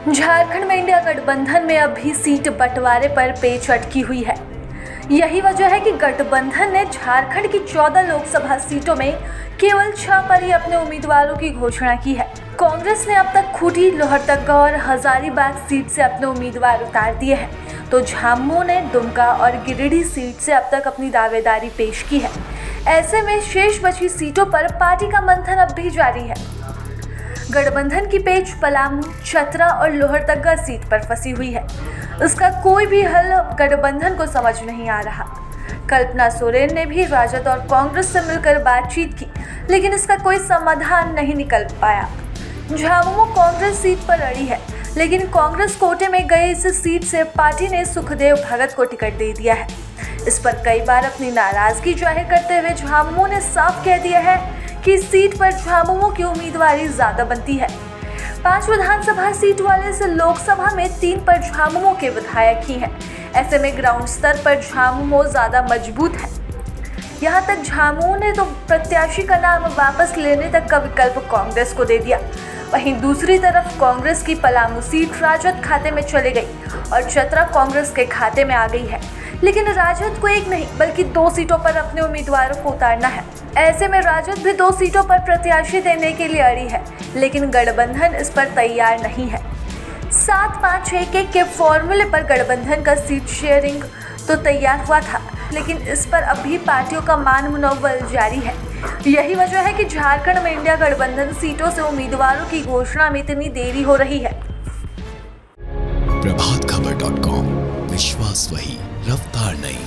झारखंड में इंडिया गठबंधन में अभी सीट बंटवारे पर पेच अटकी हुई है। यही वजह है कि गठबंधन ने झारखंड की 14 लोकसभा सीटों में केवल 6 पर ही अपने उम्मीदवारों की घोषणा की है। कांग्रेस ने अब तक खूंटी, लोहरदगा और हजारीबाग सीट से अपने उम्मीदवार उतार दिए हैं, तो झामुमो ने दुमका और गिरिडीह सीट से अब तक अपनी दावेदारी पेश की है। ऐसे में शेष बची सीटों पर पार्टी का मंथन अब भी जारी है। गठबंधन की पेच पलामू, चतरा और लोहरदगा सीट पर फंसी हुई है। इसका कोई भी हल गठबंधन को समझ नहीं आ रहा। कल्पना सोरेन ने भी राजद और कांग्रेस से मिलकर बातचीत की, लेकिन इसका कोई समाधान नहीं निकल पाया। झामुमो कांग्रेस सीट पर अड़ी है, लेकिन कांग्रेस कोटे में गए इस सीट से पार्टी ने सुखदेव भगत को टिकट दे दिया है। इस पर कई बार अपनी नाराजगी जाहिर करते हुए झामुमो ने साफ कह दिया है कि इस सीट पर झामुमो की उम्मीदवारी ज्यादा बनती है। 5 विधानसभा सीट वाले इस लोकसभा में 3 पर झामुमो के विधायक ही हैं। ऐसे में ग्राउंड स्तर पर झामुमो ज्यादा मजबूत है। यहाँ तक झामुमो ने तो प्रत्याशी का नाम वापस लेने तक का विकल्प कांग्रेस को दे दिया। वहीं दूसरी तरफ कांग्रेस की पलामू सीट राजद खाते में चली गई और चतरा कांग्रेस के खाते में आ गई है। लेकिन राजद को एक नहीं बल्कि 2 सीटों पर अपने उम्मीदवारों को उतारना है। ऐसे में राजद भी 2 सीटों पर प्रत्याशी देने के लिए अड़ी है, लेकिन गठबंधन इस पर तैयार नहीं है। 7-5-1 के फॉर्मूले पर गठबंधन का सीट शेयरिंग तो तैयार हुआ था, लेकिन इस पर अभी पार्टियों का मान मुनव्वल जारी है। यही वजह है कि झारखंड में इंडिया गठबंधन सीटों से उम्मीदवारों की घोषणा में इतनी देरी हो रही है। प्रभातखबर.com, विश्वास वही, रफ्तार नहीं।